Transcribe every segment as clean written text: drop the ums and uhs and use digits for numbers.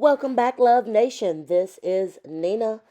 Welcome back, Love Nation. This is Nina.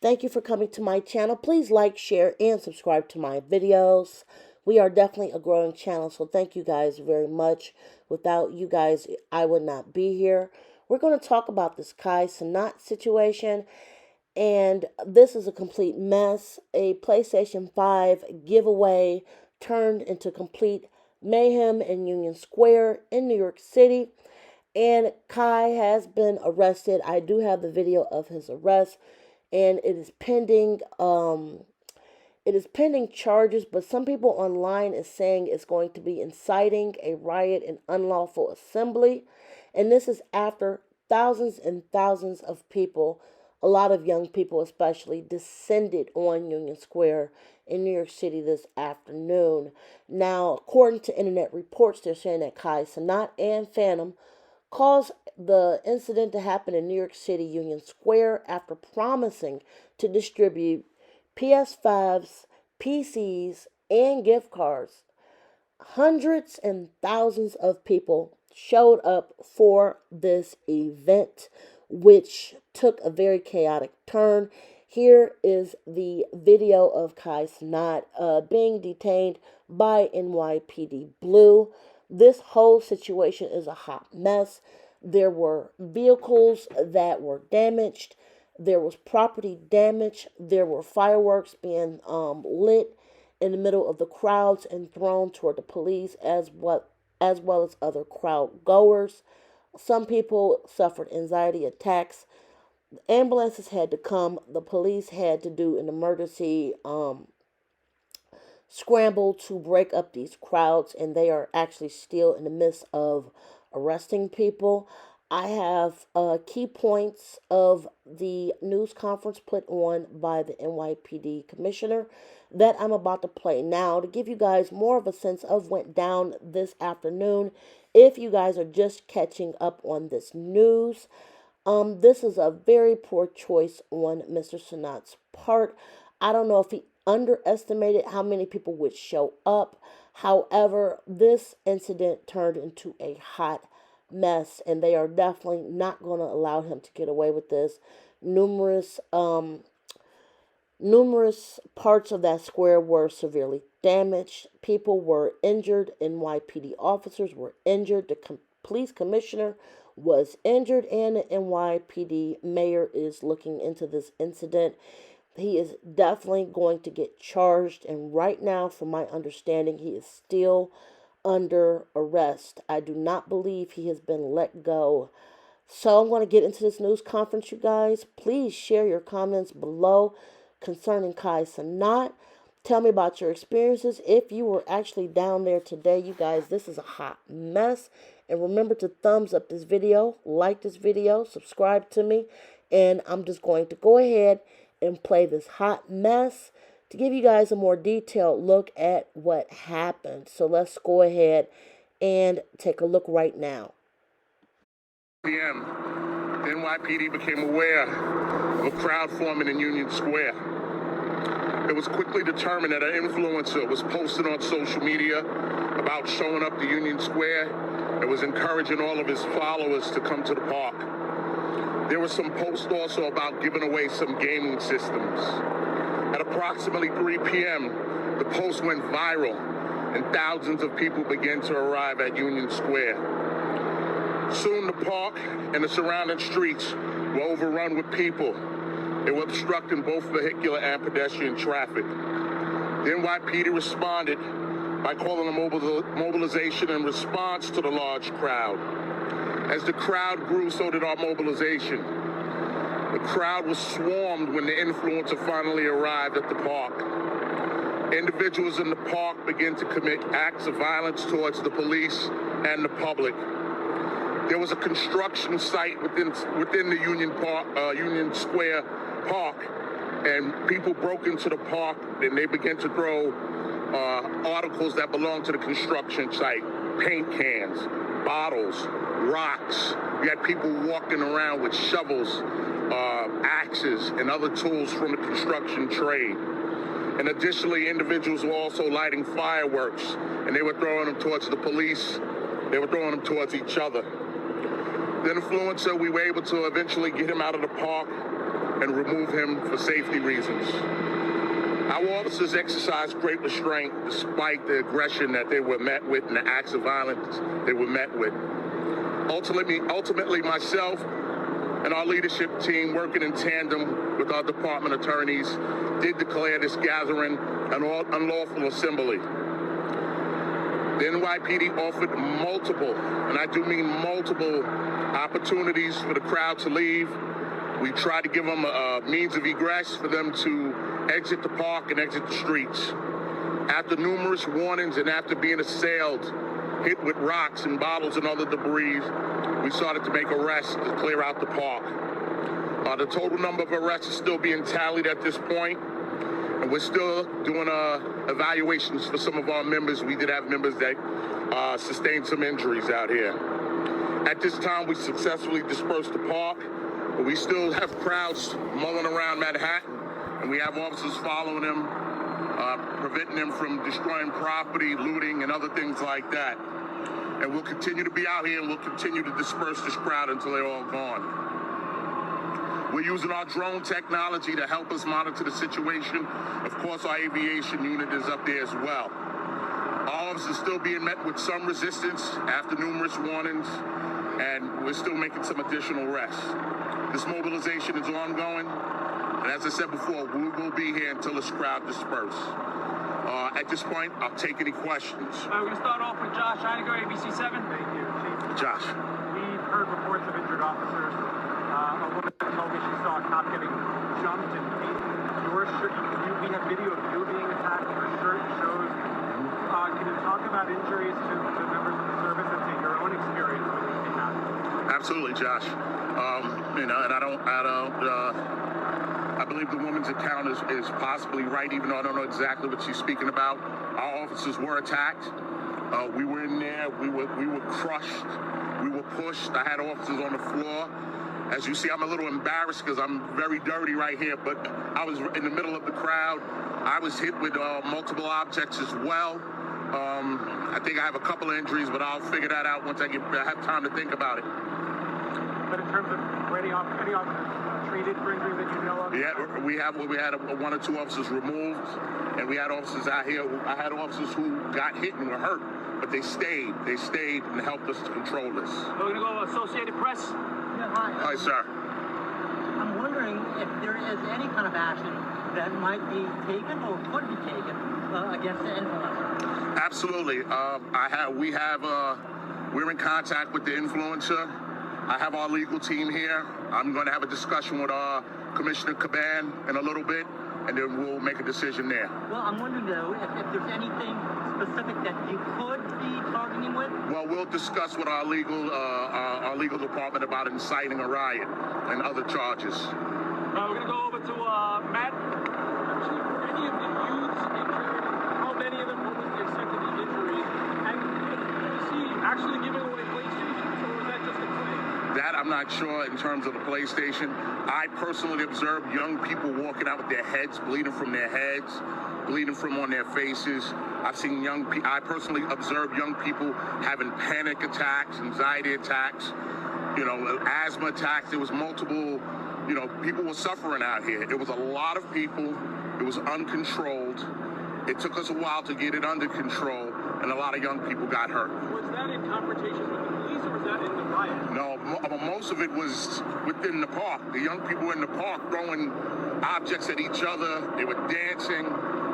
Thank you for coming to my channel. Please like, share, and subscribe to my videos. We are definitely a growing channel, so thank you guys very much. Without you guys, I would not be here. We're going to talk about this Cenat situation, and this is a complete mess. A PlayStation 5 giveaway turned into complete mayhem in Union Square in New York City. And Kai has been arrested. I do have the video of his arrest, and it is pending. It is pending charges, but some people online is saying it's going to be inciting a riot and unlawful assembly, and this is after thousands and thousands of people, a lot of young people especially, descended on Union Square in New York City this afternoon. Now, according to internet reports, they're saying that Kai Cenat and Phantom caused the incident to happen in New York City Union Square after promising to distribute PS5s, PCs, and gift cards. Hundreds and thousands of people showed up for this event, which took a very chaotic turn. Here is the video of Kai Cenat being detained by NYPD Blue. This whole situation is a hot mess. There were vehicles that were damaged. There was property damage. There were fireworks being lit in the middle of the crowds and thrown toward the police as well as other crowd goers. Some people suffered anxiety attacks. Ambulances had to come. The police had to do an emergency scramble to break up these crowds, and they are actually still in the midst of arresting people. I have key points of the news conference put on by the NYPD commissioner that I'm about to play now to give you guys more of a sense of what went down this afternoon. If you guys are just catching up on this news, this is a very poor choice on Mr. Cenat's part. I don't know if he underestimated how many people would show up. However, this incident turned into a hot mess, and they are definitely not going to allow him to get away with this. Numerous parts of that square were severely damaged. People were injured. NYPD officers were injured. The police commissioner was injured, and the NYPD mayor is looking into this incident. He is definitely going to get charged, and right now, from my understanding, he is still under arrest. I do not believe he has been let go. So I'm going to get into this news conference, you guys. Please share your comments below concerning Kai Cenat. Tell me about your experiences. If you were actually down there today, you guys, this is a hot mess. And remember to thumbs up this video, like this video, subscribe to me. And I'm just going to go ahead and play this hot mess to give you guys a more detailed look at what happened. So let's go ahead and take a look right now. PM, the NYPD became aware of a crowd forming in Union Square. It was quickly determined that an influencer was posting on social media about showing up to Union Square and was encouraging all of his followers to come to the park. There were some posts also about giving away some gaming systems. At approximately 3 p.m., the post went viral, and thousands of people began to arrive at Union Square. Soon the park and the surrounding streets were overrun with people. They were obstructing both vehicular and pedestrian traffic. The NYPD responded by calling a mobilization in response to the large crowd. As the crowd grew, so did our mobilization. The crowd was swarmed when the influencer finally arrived at the park. Individuals in the park began to commit acts of violence towards the police and the public. There was a construction site within the Union Square Park, and people broke into the park and they began to throw articles that belonged to the construction site: paint cans, bottles, rocks. We had people walking around with shovels, axes, and other tools from the construction trade. And additionally, individuals were also lighting fireworks, and they were throwing them towards the police. They were throwing them towards each other. The influencer, we were able to eventually get him out of the park and remove him for safety reasons. Our officers exercised great restraint despite the aggression that they were met with and the acts of violence they were met with. Ultimately, myself and our leadership team, working in tandem with our department attorneys, did declare this gathering an unlawful assembly. The NYPD offered multiple, and I do mean multiple, opportunities for the crowd to leave. We tried to give them a means of egress for them to exit the park and exit the streets. After numerous warnings and after being assailed, hit with rocks and bottles and other debris, we started to make arrests to clear out the park. The total number of arrests is still being tallied at this point, and we're still doing evaluations for some of our members. We did have members that sustained some injuries out here. At this time, we successfully dispersed the park, but we still have crowds mulling around Manhattan, and we have officers following them, preventing them from destroying property, looting, and other things like that. And we'll continue to be out here, and we'll continue to disperse this crowd until they're all gone. We're using our drone technology to help us monitor the situation. Of course, our aviation unit is up there as well. Our officers are still being met with some resistance after numerous warnings, and we're still making some additional arrests. This mobilization is ongoing, and as I said before, we will be here until this crowd disperses. At this point, I'll take any questions. We're going to start off with Josh Heiniger, ABC7. Thank you, Chief. Josh. We've heard reports of injured officers. A woman told me she saw a cop getting jumped and beaten. Your shirt, we have video of you being attacked. Your shirt shows. Can you talk about injuries to members of the service and to your own experience in that? Absolutely, Josh. And I believe the woman's account is possibly right, even though I don't know exactly what she's speaking about. Our officers were attacked. We were in there. We were crushed. We were pushed. I had officers on the floor. As you see, I'm a little embarrassed because I'm very dirty right here, but I was in the middle of the crowd. I was hit with multiple objects as well. I think I have a couple of injuries, but I'll figure that out once I have time to think about it. But in terms of any officers treated for injuries that you know of? Yeah, we had one or two officers removed, and we had officers out here. I had officers who got hit and were hurt, but they stayed. They stayed and helped us to control this. We're going to go Associated Press. Yeah, hi. Hi, sir. I'm wondering if there is any kind of action that might be taken or could be taken against the influencer. Absolutely. We're in contact with the influencer. I have our legal team here. I'm going to have a discussion with our Commissioner Caban in a little bit, and then we'll make a decision there. Well, I'm wondering, though, if there's anything specific that you could be targeting with? Well, we'll discuss with our legal department about inciting a riot and other charges. We're going to go over to Matt. Were any of the youths injured? How many of them? What was the extent of the injuries? And is he actually giving away PlayStations, or was that just a claim? That I'm not sure in terms of the PlayStation. I personally observed young people walking out with their heads bleeding from their heads, bleeding from on their faces. I've seen I personally observed young people having panic attacks, anxiety attacks, asthma attacks. There was multiple, people were suffering out here. It was a lot of people. It was uncontrolled. It took us a while to get it under control, and a lot of young people got hurt. Was that in confrontation with the police, or was that in the riot? No, most of it was within the park. The young people in the park throwing objects at each other. They were dancing.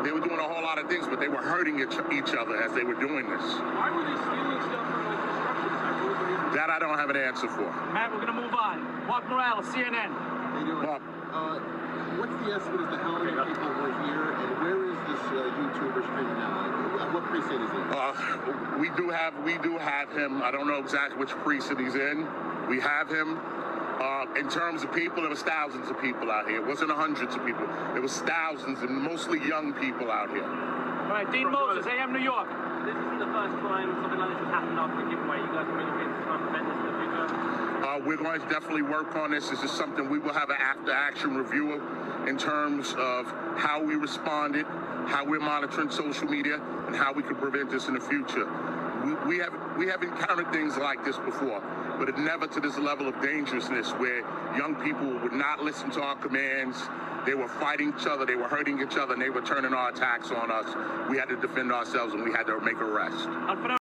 They were doing a whole lot of things, but they were hurting each other as they were doing this. Why were they stealing stuff from the construction site? That I don't have an answer for. Matt, we're going to move on. Mark Morales, CNN. How you doing? Mark. What's the estimate as to how many people were here, and where is this YouTuber streaming now? What precinct is it? We do have him. I don't know exactly which precinct he's in. We have him. In terms of people, there was thousands of people out here. It wasn't hundreds of people. There was thousands, and mostly young people out here. All right, Dean Moses, AM New York. This isn't the first time something like this has happened after a giveaway. You guys communicate to try and prevent this in the future? We're going to definitely work on this. This is something we will have an after-action review of in terms of how we responded, how we're monitoring social media, and how we can prevent this in the future. we have encountered things like this before, but it never to this level of dangerousness where young people would not listen to our commands. They were fighting each other, they were hurting each other, and they were turning our attacks on us. We had to defend ourselves, and we had to make arrests.